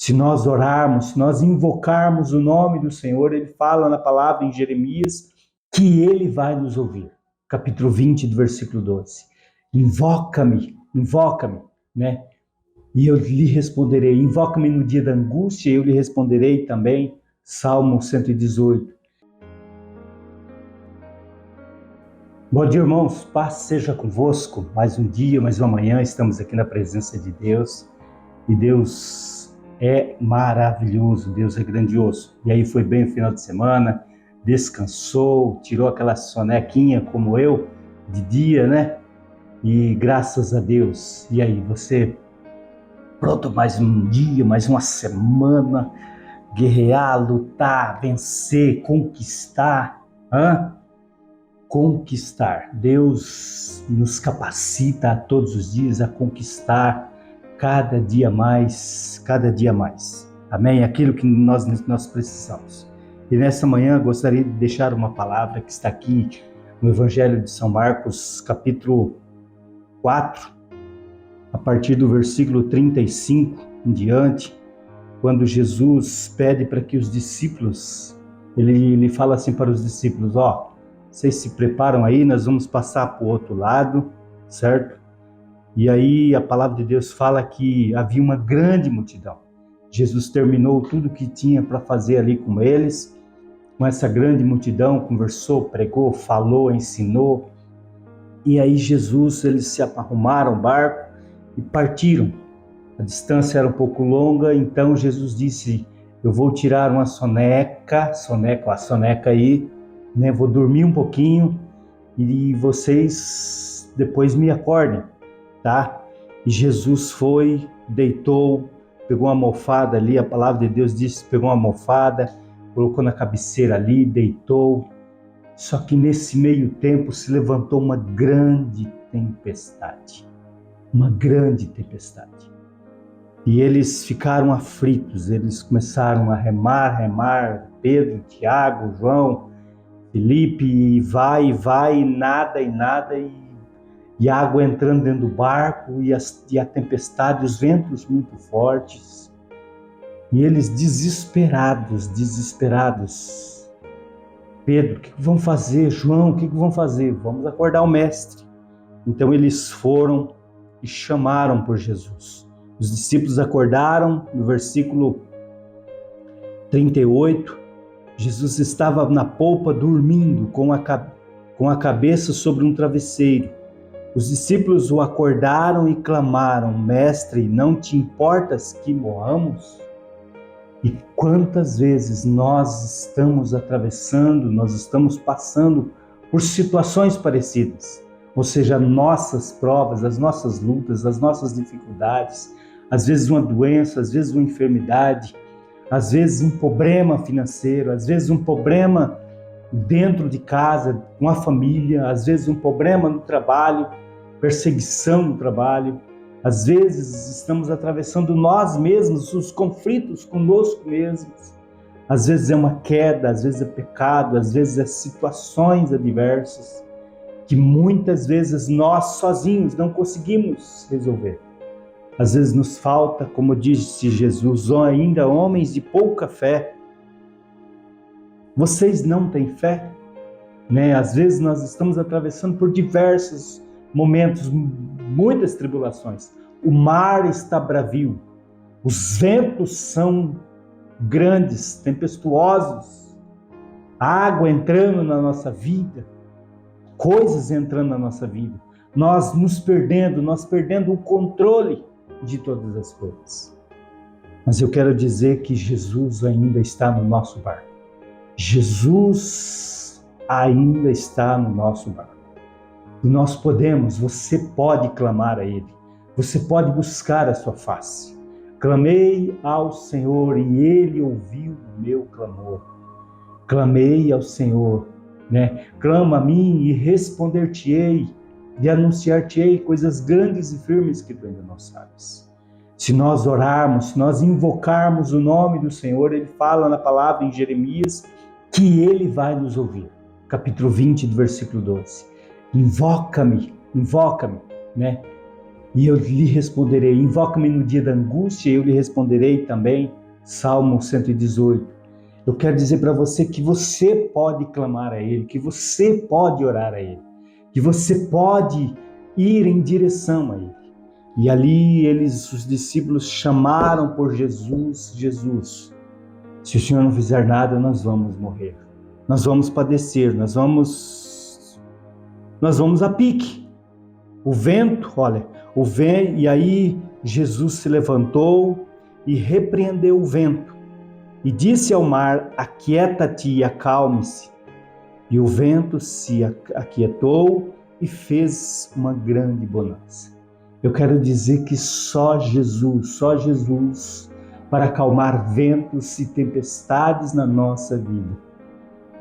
Se nós orarmos, se nós invocarmos o nome do Senhor, ele fala na palavra em Jeremias que ele vai nos ouvir. Capítulo 20, do versículo 12. Invoca-me, né? E eu lhe responderei. Invoca-me no dia da angústia, eu lhe responderei também. Salmo 118. Bom dia, irmãos. Paz seja convosco. Mais um dia, mais uma manhã, estamos aqui na presença de Deus. E Deus é maravilhoso, Deus é grandioso. E aí foi bem o final de semana, descansou, tirou aquela sonequinha como eu, de dia, né? E graças a Deus. E aí, você pronto, mais um dia, mais uma semana, guerrear, lutar, vencer, conquistar, conquistar. Deus nos capacita todos os dias a conquistar cada dia mais, cada dia mais. Amém? Aquilo que nós precisamos. E nessa manhã gostaria de deixar uma palavra que está aqui no Evangelho de São Marcos, capítulo 4, a partir do versículo 35 em diante, quando Jesus pede para que os discípulos, ele fala assim para os discípulos, vocês se preparam aí, nós vamos passar para o outro lado, certo? E aí a palavra de Deus fala que havia uma grande multidão. Jesus terminou tudo o que tinha para fazer ali com eles, com essa grande multidão, conversou, pregou, falou, ensinou. E aí eles se arrumaram o barco e partiram. A distância era um pouco longa, então Jesus disse, eu vou tirar uma soneca aí, né? Vou dormir um pouquinho e vocês depois me acordem, tá? E Jesus foi, deitou, pegou uma almofada ali, a palavra de Deus diz, pegou uma almofada, colocou na cabeceira ali, deitou. Só que nesse meio tempo se levantou uma grande tempestade. Uma grande tempestade. E eles ficaram aflitos, eles começaram a remar, Pedro, Tiago, João, Felipe, e vai, nada, e a água entrando dentro do barco, e a tempestade, os ventos muito fortes. E eles desesperados. Pedro, o que vão fazer? João, o que vão fazer? Vamos acordar o mestre. Então eles foram e chamaram por Jesus. Os discípulos acordaram, no versículo 38, Jesus estava na polpa dormindo com a cabeça sobre um travesseiro. Os discípulos o acordaram e clamaram, Mestre, não te importas que morramos? E quantas vezes nós estamos passando por situações parecidas, ou seja, nossas provas, as nossas lutas, as nossas dificuldades, às vezes uma doença, às vezes uma enfermidade, às vezes um problema financeiro, às vezes um problema dentro de casa, com a família, às vezes um problema no trabalho, perseguição no trabalho. Às vezes estamos atravessando nós mesmos, os conflitos conosco mesmos. Às vezes é uma queda, às vezes é pecado, às vezes é situações adversas que muitas vezes nós sozinhos não conseguimos resolver. Às vezes nos falta, como disse Jesus, ainda homens de pouca fé. Vocês não têm fé? Né? Às vezes nós estamos atravessando por diversos momentos, muitas tribulações. O mar está bravio, os ventos são grandes, tempestuosos, a água entrando na nossa vida, coisas entrando na nossa vida, nós perdendo o controle de todas as coisas. Mas eu quero dizer que Jesus ainda está no nosso barco. Jesus ainda está no nosso barco. E nós você pode clamar a Ele. Você pode buscar a sua face. Clamei ao Senhor e Ele ouviu o meu clamor. Clamei ao Senhor, né? Clama a mim e responder-te-ei, e anunciar-te-ei coisas grandes e firmes que tu ainda não sabes. Se nós orarmos, se nós invocarmos o nome do Senhor, Ele fala na palavra em Jeremias que Ele vai nos ouvir. Capítulo 20, do versículo 12. Invoca-me, né? e eu lhe responderei. Invoca-me no dia da angústia, eu lhe responderei também. Salmo 118. Eu quero dizer para você que você pode clamar a Ele, que você pode orar a Ele, que você pode ir em direção a Ele. E ali os discípulos chamaram por Jesus, Jesus. Se o Senhor não fizer nada, nós vamos morrer. Nós vamos padecer, nós vamos a pique. O vento, e aí Jesus se levantou e repreendeu o vento e disse ao mar: aquieta-te e acalme-se. E o vento se aquietou e fez uma grande bonança. Eu quero dizer que só Jesus, para acalmar ventos e tempestades na nossa vida.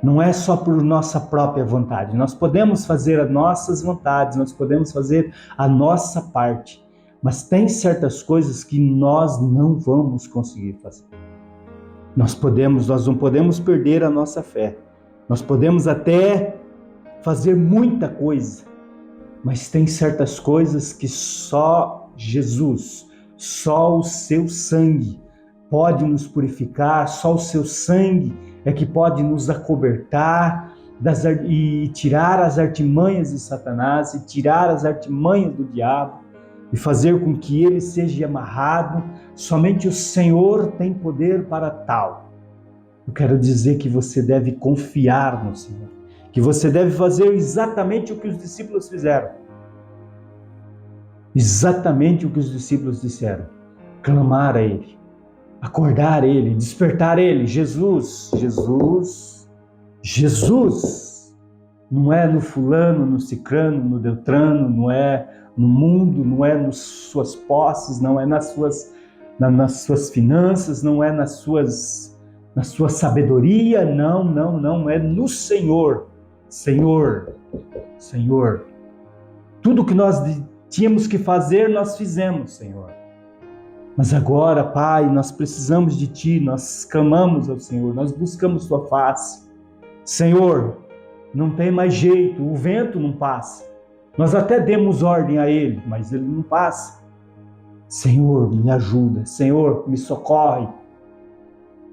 Não é só por nossa própria vontade. Nós podemos fazer as nossas vontades, nós podemos fazer a nossa parte, mas tem certas coisas que nós não vamos conseguir fazer. Nós não podemos perder a nossa fé. Nós podemos até fazer muita coisa, mas tem certas coisas que só Jesus, só o seu sangue pode nos purificar, só o seu sangue é que pode nos acobertar e tirar as artimanhas de Satanás, e tirar as artimanhas do diabo, e fazer com que ele seja amarrado. Somente o Senhor tem poder para tal. Eu quero dizer que você deve confiar no Senhor, que você deve fazer exatamente o que os discípulos fizeram. Exatamente o que os discípulos disseram. Clamar a Ele, acordar Ele, despertar Ele. Jesus. Não é no fulano, no cicrano, no beltrano, não é no mundo, não é nas suas posses, não é nas suas finanças, não é na sua sabedoria, não, é no Senhor. Senhor. Tudo que nós tínhamos que fazer, nós fizemos, Senhor. Mas agora, Pai, nós precisamos de Ti, nós clamamos ao Senhor, nós buscamos Tua face. Senhor, não tem mais jeito, o vento não passa. Nós até demos ordem a ele, mas ele não passa. Senhor, me ajuda. Senhor, me socorre.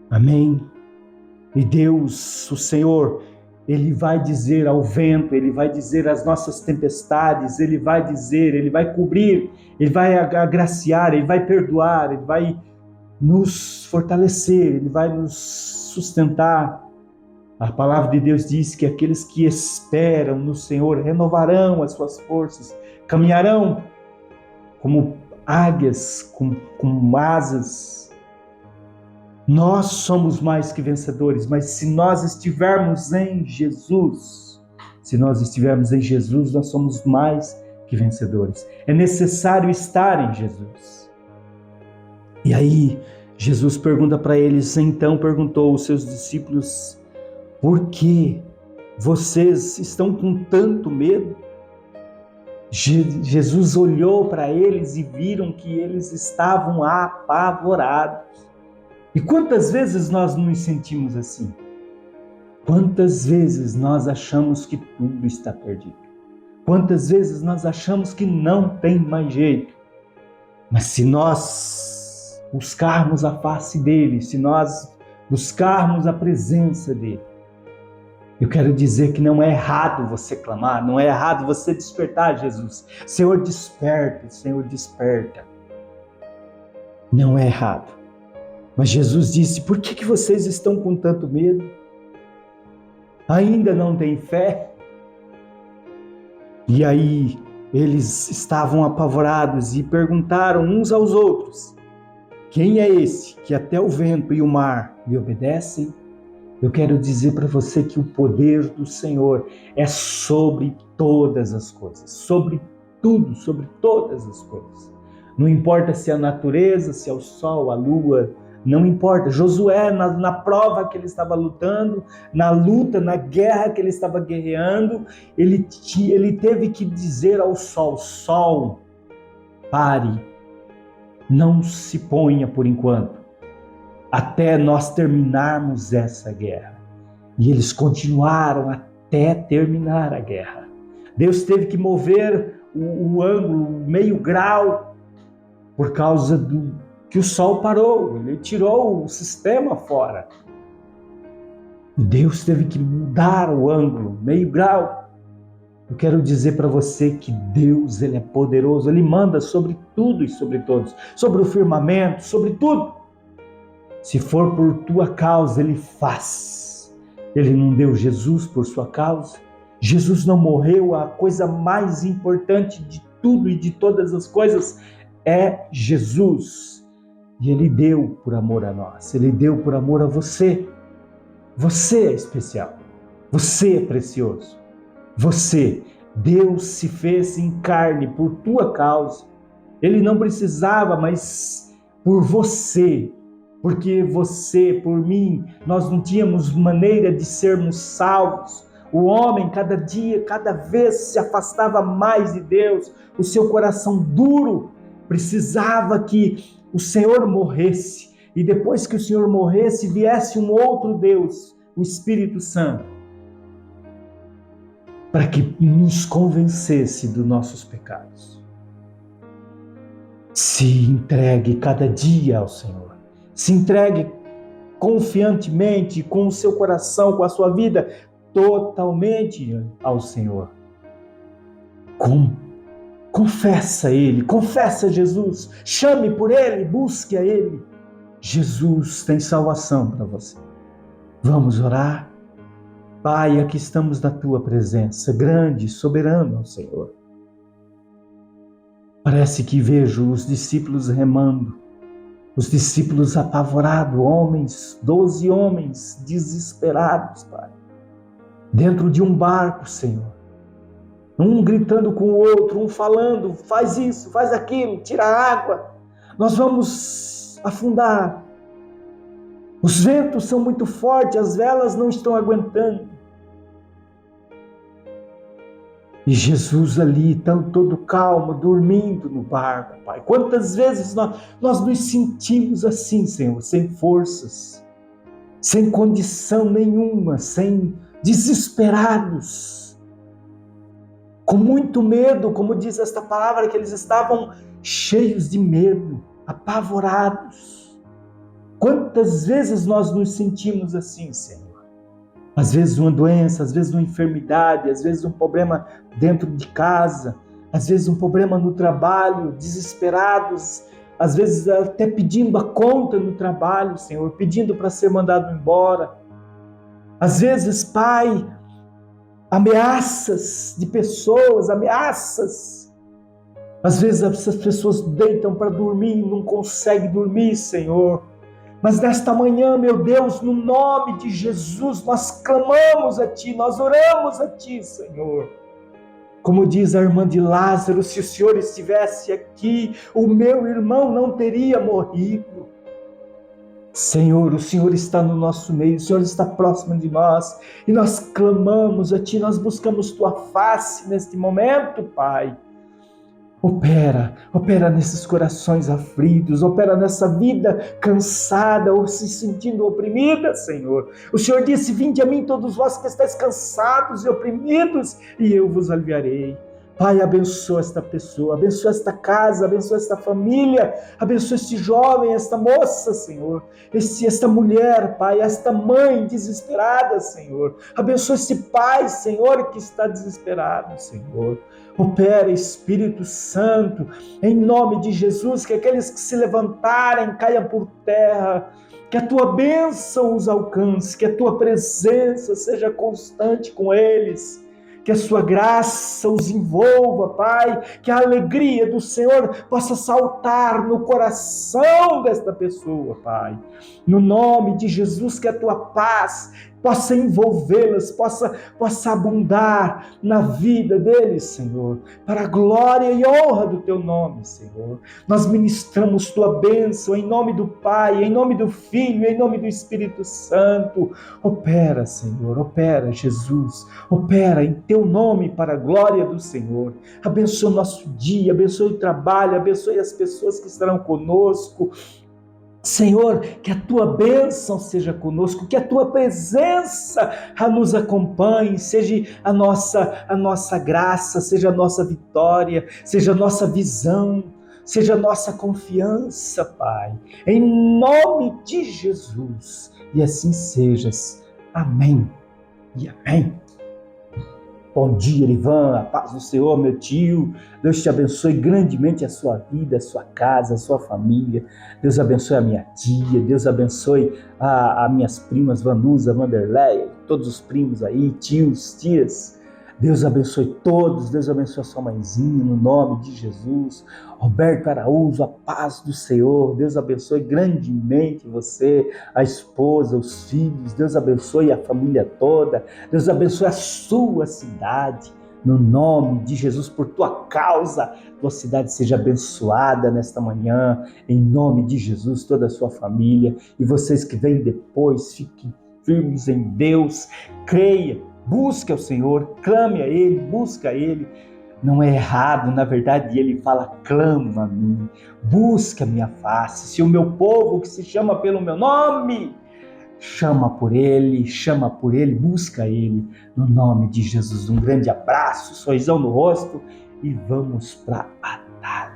Amém? E Deus, o Senhor, Ele vai dizer ao vento, Ele vai dizer às nossas tempestades, Ele vai dizer, Ele vai cobrir, Ele vai agraciar, Ele vai perdoar, Ele vai nos fortalecer, Ele vai nos sustentar. A palavra de Deus diz que aqueles que esperam no Senhor renovarão as suas forças, caminharão como águias, com asas. Nós somos mais que vencedores, mas se nós estivermos em Jesus, nós somos mais que vencedores. É necessário estar em Jesus. E aí, Jesus pergunta para eles, então perguntou aos seus discípulos: por que vocês estão com tanto medo? Jesus olhou para eles e viram que eles estavam apavorados. E quantas vezes nós nos sentimos assim? Quantas vezes nós achamos que tudo está perdido? Quantas vezes nós achamos que não tem mais jeito? Mas se nós buscarmos a face dele, se nós buscarmos a presença dele, eu quero dizer que não é errado você clamar, não é errado você despertar Jesus. Senhor, desperta, Senhor, desperta. Não é errado. Mas Jesus disse: por que vocês estão com tanto medo? Ainda não têm fé? E aí eles estavam apavorados e perguntaram uns aos outros: quem é esse que até o vento e o mar lhe obedecem? Eu quero dizer para você que o poder do Senhor é sobre todas as coisas, sobre tudo, sobre todas as coisas. Não importa se é a natureza, se é o sol, a lua, não importa. Josué, na prova que ele estava lutando, na luta, na guerra que ele estava guerreando, ele teve que dizer ao sol: sol, pare, não se ponha por enquanto, até nós terminarmos essa guerra. E eles continuaram até terminar a guerra. Deus teve que mover o ângulo, meio grau, por causa do que o sol parou, ele tirou o sistema fora. E Deus teve que mudar o ângulo, meio grau. Eu quero dizer para você que Deus, ele é poderoso, ele manda sobre tudo e sobre todos, sobre o firmamento, sobre tudo. Se for por tua causa, ele faz. Ele não deu Jesus por sua causa. Jesus não morreu, a coisa mais importante de tudo e de todas as coisas é Jesus. E ele deu por amor a nós, ele deu por amor a você. Você é especial, você é precioso. Você, Deus se fez em carne por tua causa. Ele não precisava, mas por você, porque você, por mim, nós não tínhamos maneira de sermos salvos. O homem, cada dia, cada vez se afastava mais de Deus. O seu coração duro precisava que o Senhor morresse. E depois que o Senhor morresse, viesse um outro Deus, o Espírito Santo, para que nos convencesse dos nossos pecados. Se entregue cada dia ao Senhor. Se entregue confiantemente, com o seu coração, com a sua vida, totalmente ao Senhor. Confessa Ele, confessa Jesus, chame por Ele, busque a Ele. Jesus tem salvação para você. Vamos orar? Pai, aqui estamos na Tua presença, grande, soberano ao Senhor. Parece que vejo os discípulos remando, os discípulos apavorados, homens, 12 homens desesperados, Pai, dentro de um barco, Senhor. Um gritando com o outro, um falando, faz isso, faz aquilo, tira a água, nós vamos afundar. Os ventos são muito fortes, as velas não estão aguentando. E Jesus ali, todo calmo, dormindo no barco, Pai. Quantas vezes nós nos sentimos assim, Senhor, sem forças, sem condição nenhuma, desesperados, com muito medo, como diz esta palavra, que eles estavam cheios de medo, apavorados. Quantas vezes nós nos sentimos assim, Senhor? Às vezes uma doença, às vezes uma enfermidade, às vezes um problema dentro de casa, às vezes um problema no trabalho, desesperados, às vezes até pedindo a conta no trabalho, Senhor, pedindo para ser mandado embora. Às vezes, Pai, ameaças de pessoas, ameaças. Às vezes essas pessoas deitam para dormir e não conseguem dormir, Senhor. Mas nesta manhã, meu Deus, no nome de Jesus, nós clamamos a Ti, nós oramos a Ti, Senhor. Como diz a irmã de Lázaro, se o Senhor estivesse aqui, o meu irmão não teria morrido. Senhor, o Senhor está no nosso meio, o Senhor está próximo de nós, e nós clamamos a Ti, nós buscamos Tua face neste momento, Pai. Opera nesses corações aflitos, opera nessa vida cansada ou se sentindo oprimida, Senhor. O Senhor disse, vinde a mim todos vós que estáis cansados e oprimidos, e eu vos aliviarei. Pai, abençoa esta pessoa, abençoa esta casa, abençoa esta família, abençoa este jovem, esta moça, Senhor, esta mulher, Pai, esta mãe desesperada, Senhor. Abençoa este pai, Senhor, que está desesperado, Senhor. Opera, Espírito Santo, em nome de Jesus, que aqueles que se levantarem caiam por terra, que a Tua bênção os alcance, que a Tua presença seja constante com eles, que a Sua graça os envolva, Pai, que a alegria do Senhor possa saltar no coração desta pessoa, Pai. No nome de Jesus, que a Tua paz possa envolvê-las, possa abundar na vida deles, Senhor, para a glória e honra do Teu nome, Senhor. Nós ministramos Tua bênção em nome do Pai, em nome do Filho, em nome do Espírito Santo. Opera, Senhor, opera, Jesus, opera em Teu nome para a glória do Senhor. Abençoa o nosso dia, abençoe o trabalho, abençoe as pessoas que estarão conosco. Senhor, que a tua bênção seja conosco, que a tua presença nos acompanhe, seja a nossa graça, seja a nossa vitória, seja a nossa visão, seja a nossa confiança, Pai, em nome de Jesus. E assim sejas. Amém e amém. Bom dia, Ivan, a paz do Senhor, meu tio. Deus te abençoe grandemente a sua vida, a sua casa, a sua família. Deus abençoe a minha tia, Deus abençoe as minhas primas, Vanusa, Vanderleia, todos os primos aí, tios, tias. Deus abençoe todos, Deus abençoe a sua mãezinha, no nome de Jesus. Roberto Araújo, a paz do Senhor. Deus abençoe grandemente você, a esposa, os filhos. Deus abençoe a família toda. Deus abençoe a sua cidade, no nome de Jesus, por tua causa. Tua cidade seja abençoada nesta manhã, em nome de Jesus, toda a sua família. E vocês que vêm depois, fiquem firmes em Deus, creia, busque ao Senhor, clame a Ele, busca a Ele. Não é errado, na verdade, Ele fala, clama a mim, busca a minha face. Se o meu povo que se chama pelo meu nome, chama por Ele, busca Ele, no nome de Jesus. Um grande abraço, sorrisão no rosto e vamos para a batalha.